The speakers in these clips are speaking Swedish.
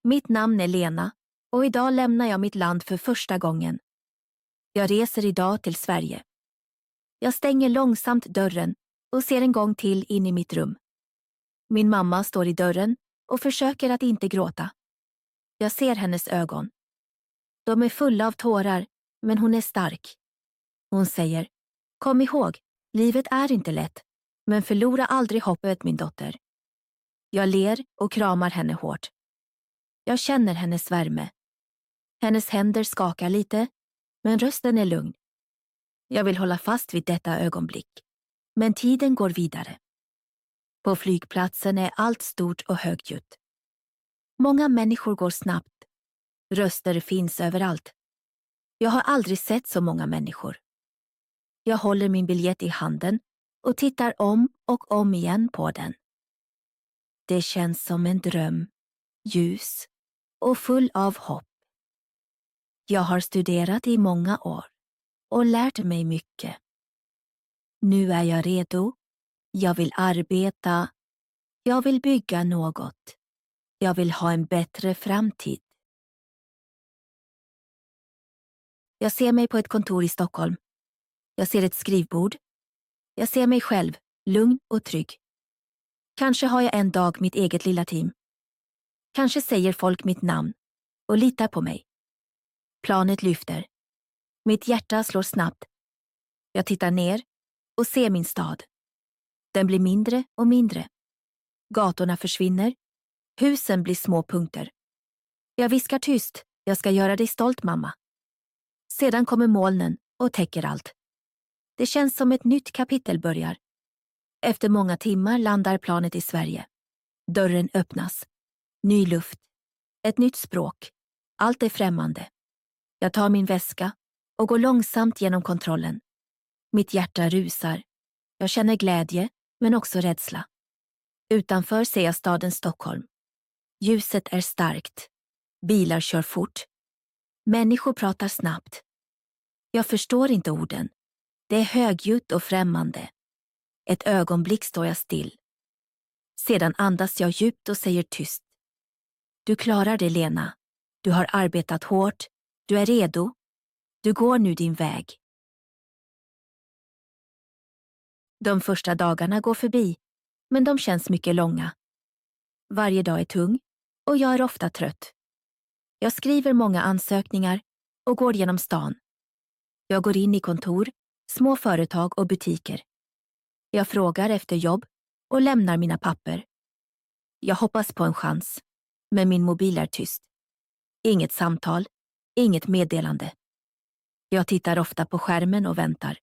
Mitt namn är Lena och idag lämnar jag mitt land för första gången. Jag reser idag till Sverige. Jag stänger långsamt dörren och ser en gång till in i mitt rum. Min mamma står i dörren och försöker att inte gråta. Jag ser hennes ögon. De är fulla av tårar, men hon är stark. Hon säger, kom ihåg, livet är inte lätt, men förlora aldrig hoppet min dotter. Jag ler och kramar henne hårt. Jag känner hennes värme. Hennes händer skakar lite, men rösten är lugn. Jag vill hålla fast vid detta ögonblick. Men tiden går vidare. På flygplatsen är allt stort och högljutt. Många människor går snabbt. Röster finns överallt. Jag har aldrig sett så många människor. Jag håller min biljett i handen och tittar om och om igen på den. Det känns som en dröm, ljus och full av hopp. Jag har studerat i många år och lärt mig mycket. Nu är jag redo. Jag vill arbeta. Jag vill bygga något. Jag vill ha en bättre framtid. Jag ser mig på ett kontor i Stockholm. Jag ser ett skrivbord. Jag ser mig själv, lugn och trygg. Kanske har jag en dag mitt eget lilla team. Kanske säger folk mitt namn och litar på mig. Planet lyfter. Mitt hjärta slår snabbt. Jag tittar ner och ser min stad. Den blir mindre och mindre. Gatorna försvinner. Husen blir små punkter. Jag viskar tyst. Jag ska göra dig stolt, mamma. Sedan kommer molnen och täcker allt. Det känns som ett nytt kapitel börjar. Efter många timmar landar planet i Sverige. Dörren öppnas. Ny luft. Ett nytt språk. Allt är främmande. Jag tar min väska och går långsamt genom kontrollen. Mitt hjärta rusar. Jag känner glädje, men också rädsla. Utanför ser jag staden Stockholm. Ljuset är starkt. Bilar kör fort. Människor pratar snabbt. Jag förstår inte orden. Det är högljutt och främmande. Ett ögonblick står jag still. Sedan andas jag djupt och säger tyst. Du klarar det, Lena. Du har arbetat hårt. Du är redo. Du går nu din väg. De första dagarna går förbi, men de känns mycket långa. Varje dag är tung och jag är ofta trött. Jag skriver många ansökningar och går genom stan. Jag går in i kontor, små företag och butiker. Jag frågar efter jobb och lämnar mina papper. Jag hoppas på en chans, men min mobil är tyst. Inget samtal, inget meddelande. Jag tittar ofta på skärmen och väntar,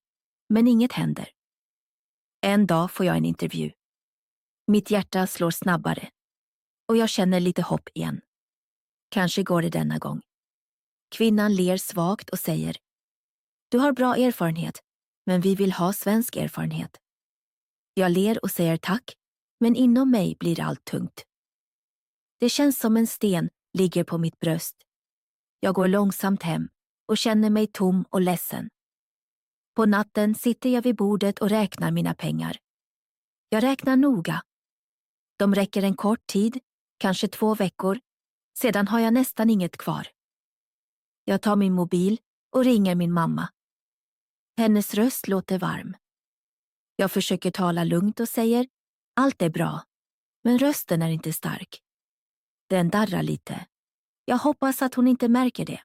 men inget händer. En dag får jag en intervju. Mitt hjärta slår snabbare och jag känner lite hopp igen. Kanske går det denna gång. Kvinnan ler svagt och säger: Du har bra erfarenhet, men vi vill ha svensk erfarenhet. Jag ler och säger tack, men inom mig blir allt tungt. Det känns som en sten ligger på mitt bröst. Jag går långsamt hem och känner mig tom och ledsen. På natten sitter jag vid bordet och räknar mina pengar. Jag räknar noga. De räcker en kort tid, kanske 2 veckor. Sedan har jag nästan inget kvar. Jag tar min mobil och ringer min mamma. Hennes röst låter varm. Jag försöker tala lugnt och säger: allt är bra, men rösten är inte stark. Den darrar lite. Jag hoppas att hon inte märker det.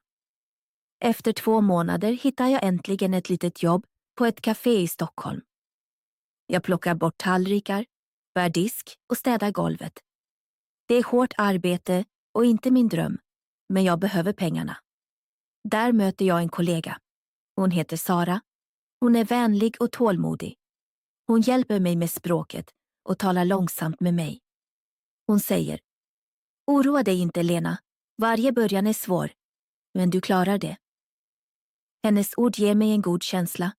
Efter 2 månader hittar jag äntligen ett litet jobb på ett café i Stockholm. Jag plockar bort tallrikar, bär disk och städar golvet. Det är hårt arbete och inte min dröm, men jag behöver pengarna. Där möter jag en kollega. Hon heter Sara. Hon är vänlig och tålmodig. Hon hjälper mig med språket och talar långsamt med mig. Hon säger: oroa dig inte, Lena. Varje början är svår, men du klarar det. Hennes ord ger mig en god känsla,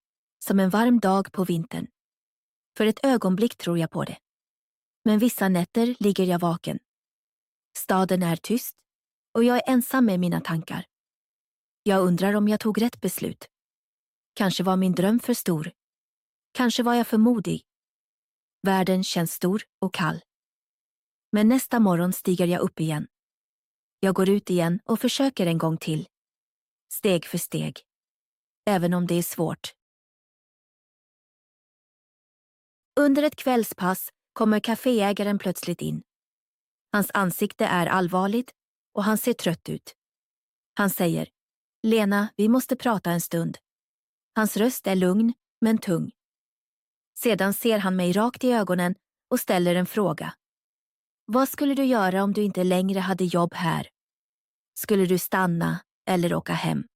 som en varm dag på vintern. För ett ögonblick tror jag på det. Men vissa nätter ligger jag vaken. Staden är tyst och jag är ensam med mina tankar. Jag undrar om jag tog rätt beslut. Kanske var min dröm för stor. Kanske var jag för modig. Världen känns stor och kall. Men nästa morgon stiger jag upp igen. Jag går ut igen och försöker en gång till. Steg för steg. Även om det är svårt. Under ett kvällspass kommer kaféägaren plötsligt in. Hans ansikte är allvarligt och han ser trött ut. Han säger: Lena, vi måste prata en stund. Hans röst är lugn men tung. Sedan ser han mig rakt i ögonen och ställer en fråga. Vad skulle du göra om du inte längre hade jobb här? Skulle du stanna eller åka hem?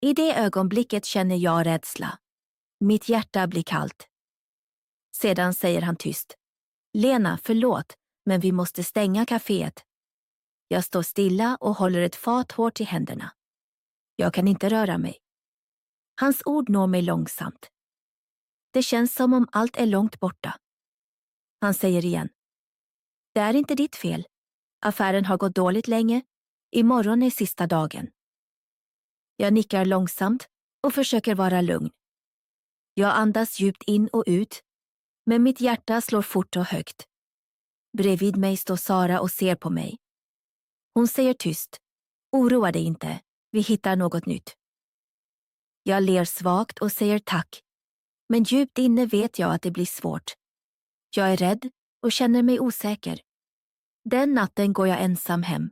I det ögonblicket känner jag rädsla. Mitt hjärta blir kallt. Sedan säger han tyst. Lena, förlåt, men vi måste stänga kaféet. Jag står stilla och håller ett fat hårt i händerna. Jag kan inte röra mig. Hans ord når mig långsamt. Det känns som om allt är långt borta. Han säger igen. Det är inte ditt fel. Affären har gått dåligt länge. Imorgon är sista dagen. Jag nickar långsamt och försöker vara lugn. Jag andas djupt in och ut, men mitt hjärta slår fort och högt. Bredvid mig står Sara och ser på mig. Hon säger tyst. Oroa dig inte, vi hittar något nytt. Jag ler svagt och säger tack, men djupt inne vet jag att det blir svårt. Jag är rädd och känner mig osäker. Den natten går jag ensam hem.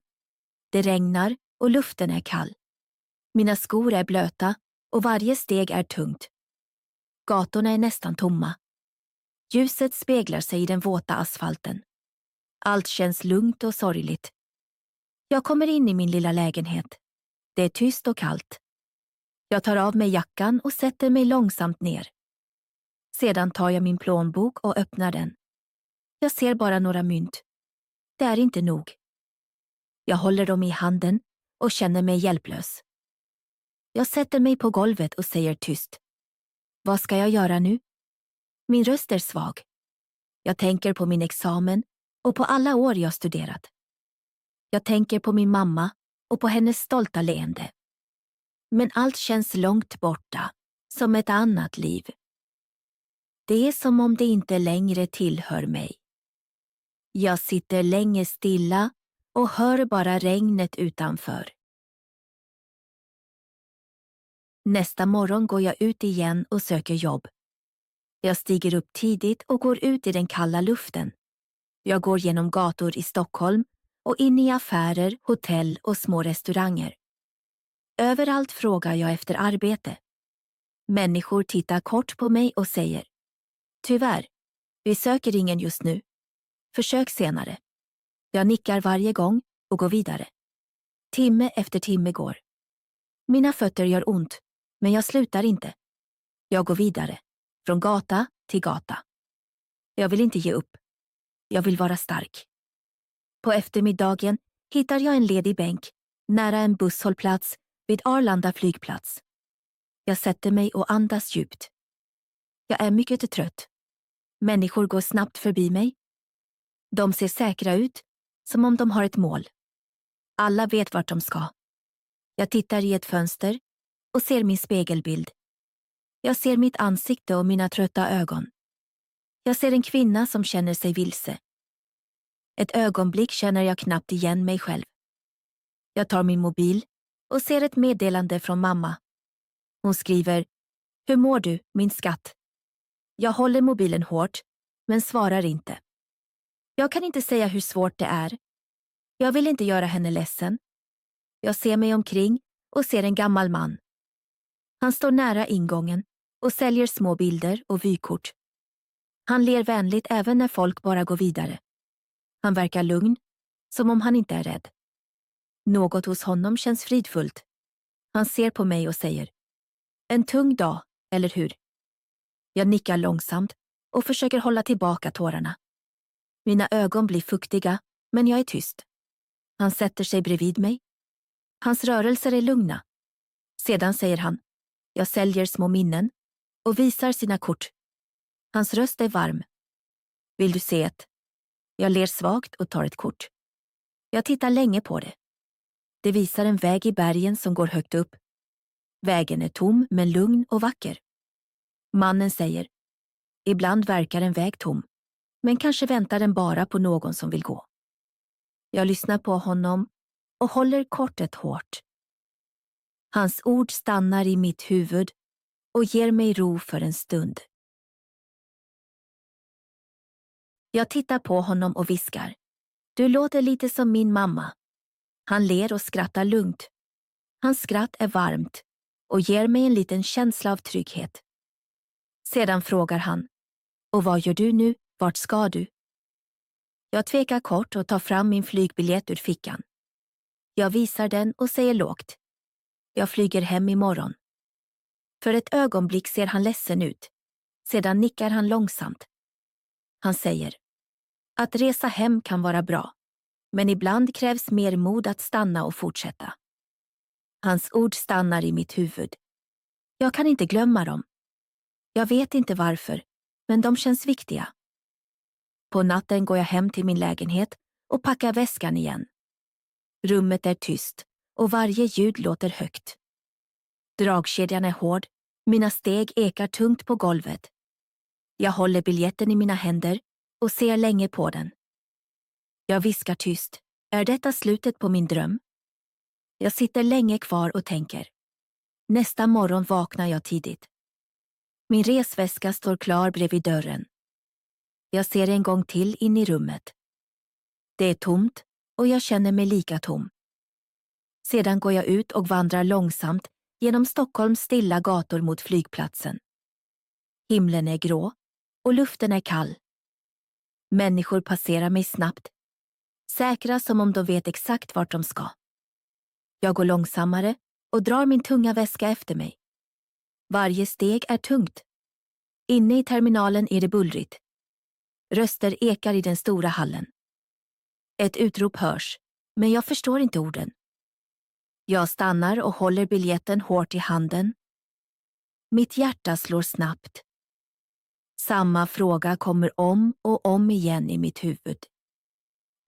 Det regnar och luften är kall. Mina skor är blöta och varje steg är tungt. Gatorna är nästan tomma. Ljuset speglar sig i den våta asfalten. Allt känns lugnt och sorgligt. Jag kommer in i min lilla lägenhet. Det är tyst och kallt. Jag tar av mig jackan och sätter mig långsamt ner. Sedan tar jag min plånbok och öppnar den. Jag ser bara några mynt. Det är inte nog. Jag håller dem i handen och känner mig hjälplös. Jag sätter mig på golvet och säger tyst. Vad ska jag göra nu? Min röst är svag. Jag tänker på min examen och på alla år jag studerat. Jag tänker på min mamma och på hennes stolta leende. Men allt känns långt borta, som ett annat liv. Det är som om det inte längre tillhör mig. Jag sitter länge stilla och hör bara regnet utanför. Nästa morgon går jag ut igen och söker jobb. Jag stiger upp tidigt och går ut i den kalla luften. Jag går genom gator i Stockholm och in i affärer, hotell och små restauranger. Överallt frågar jag efter arbete. Människor tittar kort på mig och säger: Tyvärr, vi söker ingen just nu. Försök senare. Jag nickar varje gång och går vidare. Timme efter timme går. Mina fötter gör ont, men jag slutar inte. Jag går vidare, från gata till gata. Jag vill inte ge upp. Jag vill vara stark. På eftermiddagen hittar jag en ledig bänk nära en busshållplats vid Arlanda flygplats. Jag sätter mig och andas djupt. Jag är mycket trött. Människor går snabbt förbi mig. De ser säkra ut, som om de har ett mål. Alla vet vart de ska. Jag tittar i ett fönster och ser min spegelbild. Jag ser mitt ansikte och mina trötta ögon. Jag ser en kvinna som känner sig vilse. Ett ögonblick känner jag knappt igen mig själv. Jag tar min mobil och ser ett meddelande från mamma. Hon skriver: Hur mår du, min skatt? Jag håller mobilen hårt, men svarar inte. Jag kan inte säga hur svårt det är. Jag vill inte göra henne ledsen. Jag ser mig omkring och ser en gammal man. Han står nära ingången och säljer små bilder och vykort. Han ler vänligt även när folk bara går vidare. Han verkar lugn, som om han inte är rädd. Något hos honom känns fridfullt. Han ser på mig och säger: En tung dag, eller hur? Jag nickar långsamt och försöker hålla tillbaka tårarna. Mina ögon blir fuktiga, men jag är tyst. Han sätter sig bredvid mig. Hans rörelser är lugna. Sedan säger han: Jag säljer små minnen och visar sina kort. Hans röst är varm. Vill du se ett? Jag ler svagt och tar ett kort. Jag tittar länge på det. Det visar en väg i bergen som går högt upp. Vägen är tom men lugn och vacker. Mannen säger: Ibland verkar en väg tom, men kanske väntar den bara på någon som vill gå. Jag lyssnar på honom och håller kortet hårt. Hans ord stannar i mitt huvud och ger mig ro för en stund. Jag tittar på honom och viskar. Du låter lite som min mamma. Han ler och skrattar lugnt. Hans skratt är varmt och ger mig en liten känsla av trygghet. Sedan frågar han. Och vad gör du nu? Vart ska du? Jag tvekar kort och tar fram min flygbiljett ur fickan. Jag visar den och säger lågt. Jag flyger hem imorgon. För ett ögonblick ser han ledsen ut. Sedan nickar han långsamt. Han säger. Att resa hem kan vara bra. Men ibland krävs mer mod att stanna och fortsätta. Hans ord stannar i mitt huvud. Jag kan inte glömma dem. Jag vet inte varför, men de känns viktiga. På natten går jag hem till min lägenhet och packar väskan igen. Rummet är tyst och varje ljud låter högt. Dragkedjan är hård, mina steg ekar tungt på golvet. Jag håller biljetten i mina händer och ser länge på den. Jag viskar tyst. Är detta slutet på min dröm? Jag sitter länge kvar och tänker. Nästa morgon vaknar jag tidigt. Min resväska står klar bredvid dörren. Jag ser en gång till in i rummet. Det är tomt och jag känner mig lika tom. Sedan går jag ut och vandrar långsamt genom Stockholms stilla gator mot flygplatsen. Himlen är grå och luften är kall. Människor passerar mig snabbt, säkra som om de vet exakt vart de ska. Jag går långsammare och drar min tunga väska efter mig. Varje steg är tungt. Inne i terminalen är det bullrigt. Röster ekar i den stora hallen. Ett utrop hörs, men jag förstår inte orden. Jag stannar och håller biljetten hårt i handen. Mitt hjärta slår snabbt. Samma fråga kommer om och om igen i mitt huvud.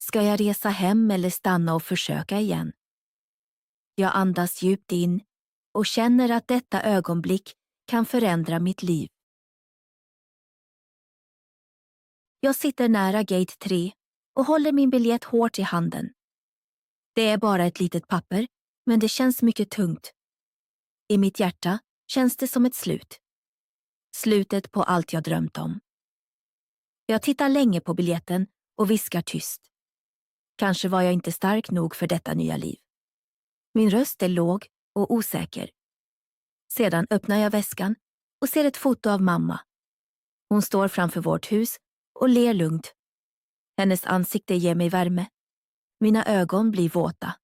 Ska jag resa hem eller stanna och försöka igen? Jag andas djupt in och känner att detta ögonblick kan förändra mitt liv. Jag sitter nära gate 3 och håller min biljett hårt i handen. Det är bara ett litet papper, men det känns mycket tungt. I mitt hjärta känns det som ett slut. Slutet på allt jag drömt om. Jag tittar länge på biljetten och viskar tyst. Kanske var jag inte stark nog för detta nya liv. Min röst är låg och osäker. Sedan öppnar jag väskan och ser ett foto av mamma. Hon står framför vårt hus och ler lugnt. Hennes ansikte ger mig värme. Mina ögon blir våta.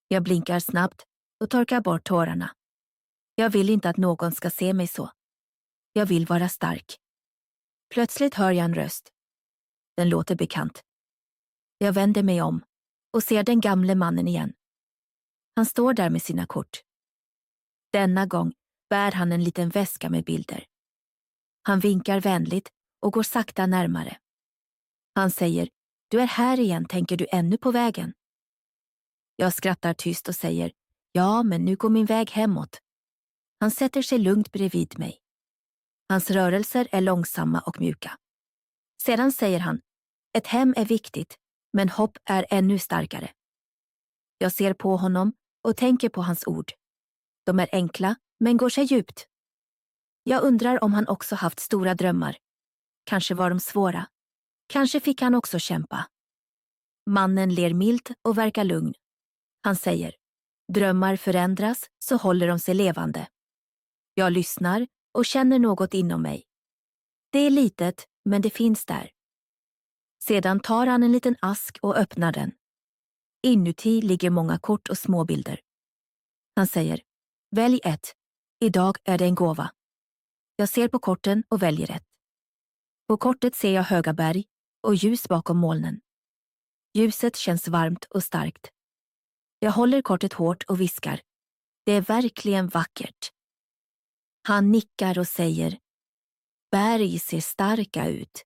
Jag blinkar snabbt och torkar bort tårarna. Jag vill inte att någon ska se mig så. Jag vill vara stark. Plötsligt hör jag en röst. Den låter bekant. Jag vänder mig om och ser den gamle mannen igen. Han står där med sina kort. Denna gång bär han en liten väska med bilder. Han vinkar vänligt och går sakta närmare. Han säger, du är här igen, tänker du ännu på vägen? Jag skrattar tyst och säger, ja, men nu går min väg hemåt. Han sätter sig lugnt bredvid mig. Hans rörelser är långsamma och mjuka. Sedan säger han, ett hem är viktigt, men hopp är ännu starkare. Jag ser på honom och tänker på hans ord. De är enkla, men går sig djupt. Jag undrar om han också haft stora drömmar. Kanske var de svåra. Kanske fick han också kämpa. Mannen ler milt och verkar lugn. Han säger, drömmar förändras så håller de sig levande. Jag lyssnar och känner något inom mig. Det är litet, men det finns där. Sedan tar han en liten ask och öppnar den. Inuti ligger många kort och småbilder. Han säger, välj ett. Idag är det en gåva. Jag ser på korten och väljer ett. På kortet ser jag höga berg och ljus bakom molnen. Ljuset känns varmt och starkt. Jag håller kortet hårt och viskar. Det är verkligen vackert. Han nickar och säger. Berg ser starka ut.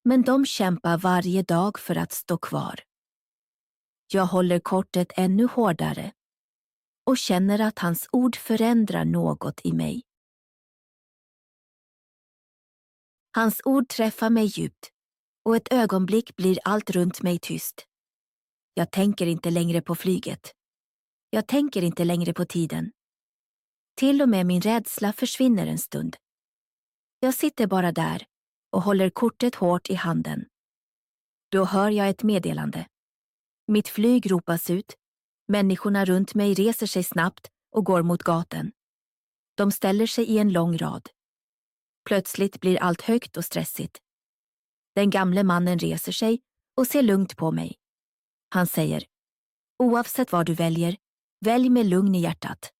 Men de kämpar varje dag för att stå kvar. Jag håller kortet ännu hårdare. Och känner att hans ord förändrar något i mig. Hans ord träffar mig djupt. Och ett ögonblick blir allt runt mig tyst. Jag tänker inte längre på flyget. Jag tänker inte längre på tiden. Till och med min rädsla försvinner en stund. Jag sitter bara där och håller kortet hårt i handen. Då hör jag ett meddelande. Mitt flyg ropas ut. Människorna runt mig reser sig snabbt och går mot gaten. De ställer sig i en lång rad. Plötsligt blir allt högt och stressigt. Den gamle mannen reser sig och ser lugnt på mig. Han säger: oavsett vad du väljer, välj med lugn i hjärtat.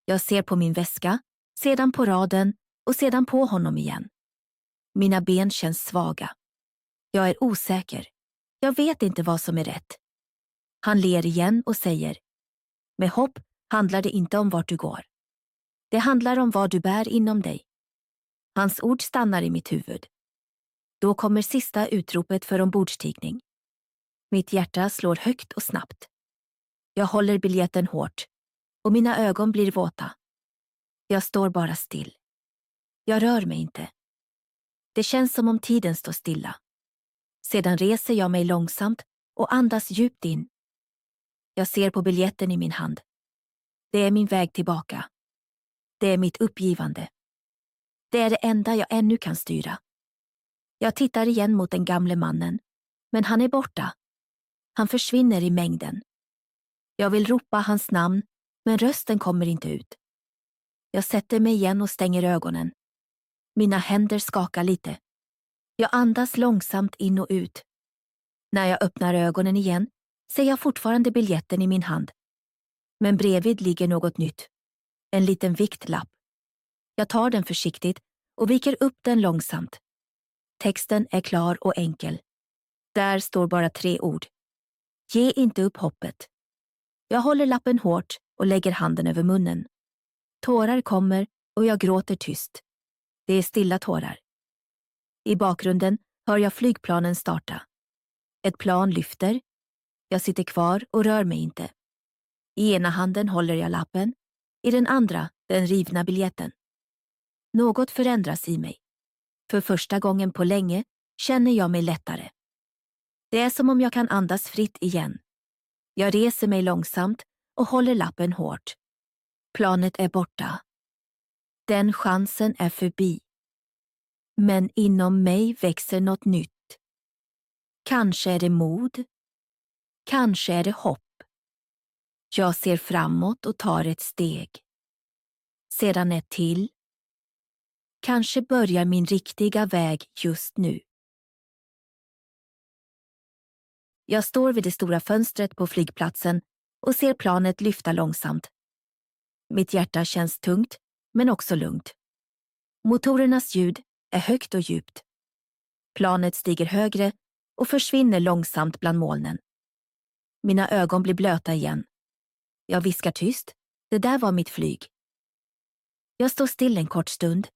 Jag ser på min väska, sedan på raden och sedan på honom igen. Mina ben känns svaga. Jag är osäker. Jag vet inte vad som är rätt. Han ler igen och säger: med hopp handlar det inte om vart du går. Det handlar om vad du bär inom dig. Hans ord stannar i mitt huvud. Då kommer sista utropet för ombordstigning. Mitt hjärta slår högt och snabbt. Jag håller biljetten hårt och mina ögon blir våta. Jag står bara still. Jag rör mig inte. Det känns som om tiden står stilla. Sedan reser jag mig långsamt och andas djupt in. Jag ser på biljetten i min hand. Det är min väg tillbaka. Det är mitt uppgivande. Det är det enda jag ännu kan styra. Jag tittar igen mot den gamle mannen, men han är borta. Han försvinner i mängden. Jag vill ropa hans namn, men rösten kommer inte ut. Jag sätter mig igen och stänger ögonen. Mina händer skakar lite. Jag andas långsamt in och ut. När jag öppnar ögonen igen ser jag fortfarande biljetten i min hand. Men bredvid ligger något nytt. En liten viktlapp. Jag tar den försiktigt och viker upp den långsamt. Texten är klar och enkel. Där står bara 3 ord. Ge inte upp hoppet. Jag håller lappen hårt och lägger handen över munnen. Tårar kommer och jag gråter tyst. Det är stilla tårar. I bakgrunden hör jag flygplanen starta. Ett plan lyfter. Jag sitter kvar och rör mig inte. I ena handen håller jag lappen, i den andra den rivna biljetten. Något förändras i mig. För första gången på länge känner jag mig lättare. Det är som om jag kan andas fritt igen. Jag reser mig långsamt och håller lappen hårt. Planet är borta. Den chansen är förbi. Men inom mig växer något nytt. Kanske är det mod. Kanske är det hopp. Jag ser framåt och tar ett steg. Sedan ett till. Kanske börjar min riktiga väg just nu. Jag står vid det stora fönstret på flygplatsen och ser planet lyfta långsamt. Mitt hjärta känns tungt, men också lugnt. Motorernas ljud är högt och djupt. Planet stiger högre och försvinner långsamt bland molnen. Mina ögon blir blöta igen. Jag viskar tyst. Det där var mitt flyg. Jag står still en kort stund.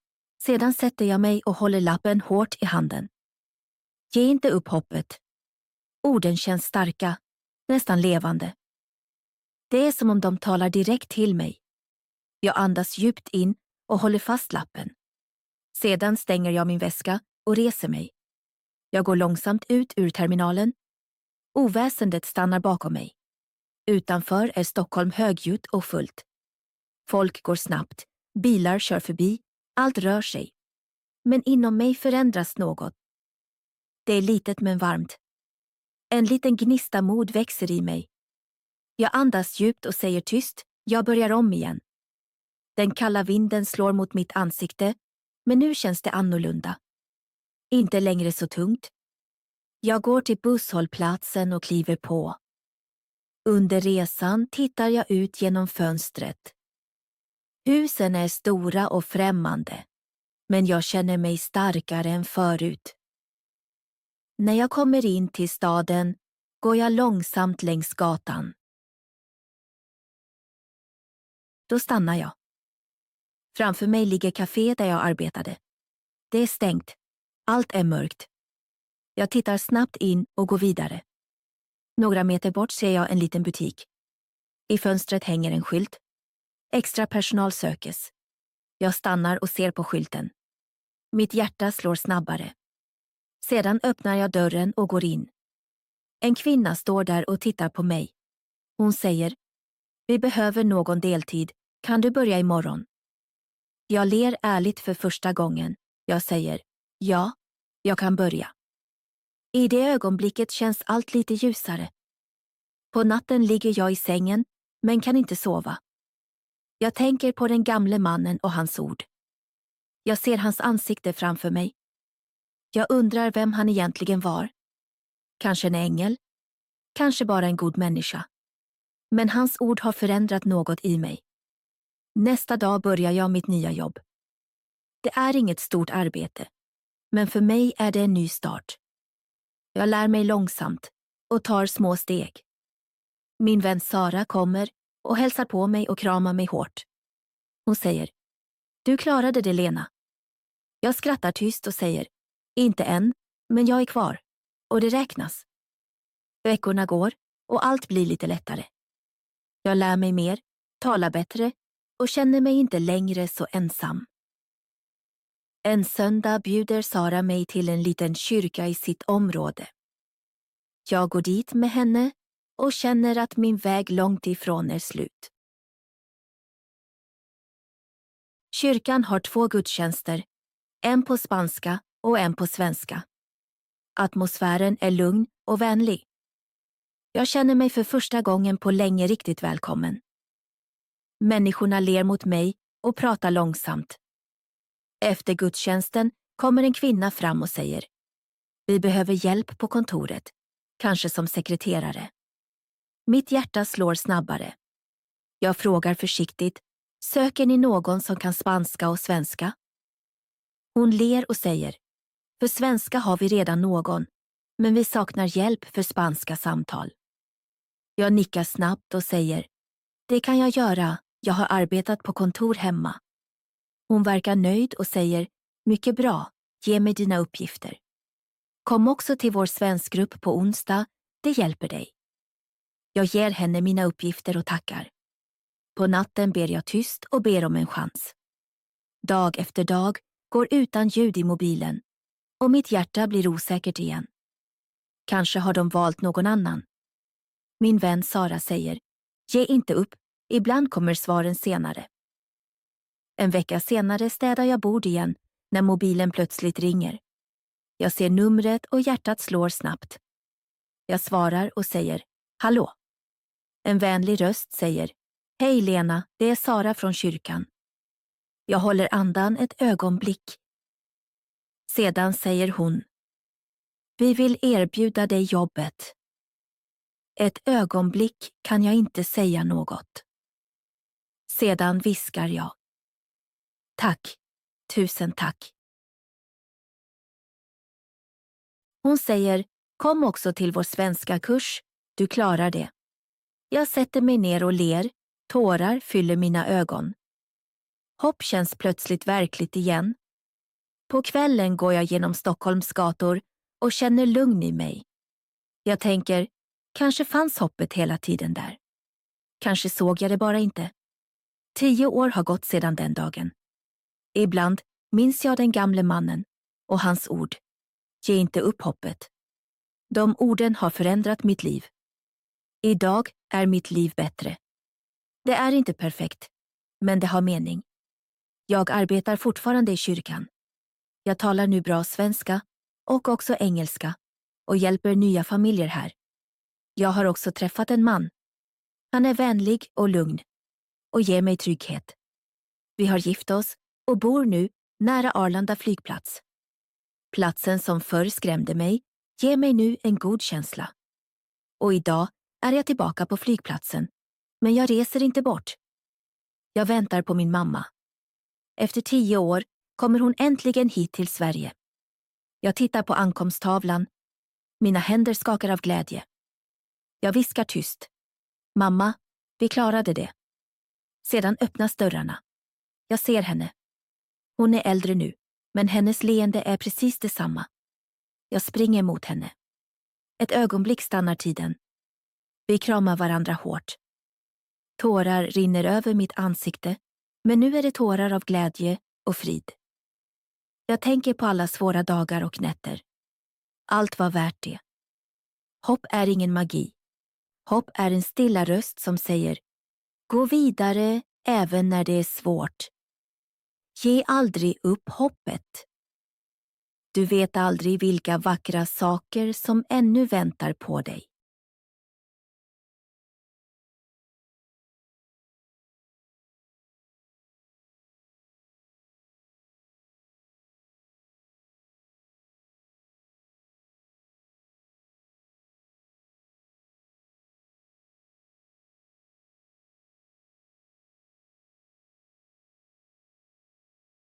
Sedan sätter jag mig och håller lappen hårt i handen. Ge inte upp hoppet. Orden känns starka, nästan levande. Det är som om de talar direkt till mig. Jag andas djupt in och håller fast lappen. Sedan stänger jag min väska och reser mig. Jag går långsamt ut ur terminalen. Oväsendet stannar bakom mig. Utanför är Stockholm högljutt och fullt. Folk går snabbt, bilar kör förbi, allt rör sig. Men inom mig förändras något. Det är litet men varmt. En liten gnista mod växer i mig. Jag andas djupt och säger tyst, jag börjar om igen. Den kalla vinden slår mot mitt ansikte, men nu känns det annorlunda. Inte längre så tungt. Jag går till busshållplatsen och kliver på. Under resan tittar jag ut genom fönstret. Husen är stora och främmande, men jag känner mig starkare än förut. När jag kommer in till staden går jag långsamt längs gatan. Då stannar jag. Framför mig ligger kafé där jag arbetade. Det är stängt. Allt är mörkt. Jag tittar snabbt in och går vidare. Några meter bort ser jag en liten butik. I fönstret hänger en skylt. Extra personal sökes. Jag stannar och ser på skylten. Mitt hjärta slår snabbare. Sedan öppnar jag dörren och går in. En kvinna står där och tittar på mig. Hon säger, vi behöver någon deltid, kan du börja imorgon? Jag ler ärligt för första gången. Jag säger, ja, jag kan börja. I det ögonblicket känns allt lite ljusare. På natten ligger jag i sängen, men kan inte sova. Jag tänker på den gamle mannen och hans ord. Jag ser hans ansikte framför mig. Jag undrar vem han egentligen var. Kanske en ängel? Kanske bara en god människa. Men hans ord har förändrat något i mig. Nästa dag börjar jag mitt nya jobb. Det är inget stort arbete, men för mig är det en ny start. Jag lär mig långsamt och tar små steg. Min vän Sara kommer och hälsar på mig och kramar mig hårt. Hon säger, du klarade det, Lena. Jag skrattar tyst och säger, inte än, men jag är kvar. Och det räknas. Veckorna går och allt blir lite lättare. Jag lär mig mer, talar bättre och känner mig inte längre så ensam. En söndag bjuder Sara mig till en liten kyrka i sitt område. Jag går dit med henne och känner att min väg långt ifrån är slut. Kyrkan har 2 gudstjänster, en på spanska och en på svenska. Atmosfären är lugn och vänlig. Jag känner mig för första gången på länge riktigt välkommen. Människorna ler mot mig och pratar långsamt. Efter gudstjänsten kommer en kvinna fram och säger, vi behöver hjälp på kontoret, kanske som sekreterare. Mitt hjärta slår snabbare. Jag frågar försiktigt, söker ni någon som kan spanska och svenska? Hon ler och säger, för svenska har vi redan någon, men vi saknar hjälp för spanska samtal. Jag nickar snabbt och säger, det kan jag göra, jag har arbetat på kontor hemma. Hon verkar nöjd och säger, mycket bra, ge mig dina uppgifter. Kom också till vår svenskgrupp på onsdag, det hjälper dig. Jag ger henne mina uppgifter och tackar. På natten ber jag tyst och ber om en chans. Dag efter dag går utan ljud i mobilen och mitt hjärta blir osäkert igen. Kanske har de valt någon annan. Min vän Sara säger, ge inte upp, ibland kommer svaren senare. En vecka senare städar jag bord igen när mobilen plötsligt ringer. Jag ser numret och hjärtat slår snabbt. Jag svarar och säger, hallå. En vänlig röst säger, hej Lena, det är Sara från kyrkan. Jag håller andan ett ögonblick. Sedan säger hon, vi vill erbjuda dig jobbet. Ett ögonblick kan jag inte säga något. Sedan viskar jag. Tack, tusen tack. Hon säger, kom också till vår svenska kurs, du klarar det. Jag sätter mig ner och ler, tårar fyller mina ögon. Hopp känns plötsligt verkligt igen. På kvällen går jag genom Stockholms gator och känner lugn i mig. Jag tänker, kanske fanns hoppet hela tiden där. Kanske såg jag det bara inte. 10 år har gått sedan den dagen. Ibland minns jag den gamle mannen och hans ord. Ge inte upp hoppet. De orden har förändrat mitt liv. Idag är mitt liv bättre. Det är inte perfekt, men det har mening. Jag arbetar fortfarande i kyrkan. Jag talar nu bra svenska och också engelska och hjälper nya familjer här. Jag har också träffat en man. Han är vänlig och lugn och ger mig trygghet. Vi har gift oss och bor nu nära Arlanda flygplats. Platsen som förr skrämde mig ger mig nu en god känsla. Och idag är jag tillbaka på flygplatsen, men jag reser inte bort. Jag väntar på min mamma. Efter 10 år kommer hon äntligen hit till Sverige. Jag tittar på ankomsttavlan. Mina händer skakar av glädje. Jag viskar tyst. Mamma, vi klarade det. Sedan öppnas dörrarna. Jag ser henne. Hon är äldre nu, men hennes leende är precis detsamma. Jag springer mot henne. Ett ögonblick stannar tiden. Vi kramar varandra hårt. Tårar rinner över mitt ansikte, men nu är det tårar av glädje och frid. Jag tänker på alla svåra dagar och nätter. Allt var värt det. Hopp är ingen magi. Hopp är en stilla röst som säger: gå vidare även när det är svårt. Ge aldrig upp hoppet. Du vet aldrig vilka vackra saker som ännu väntar på dig.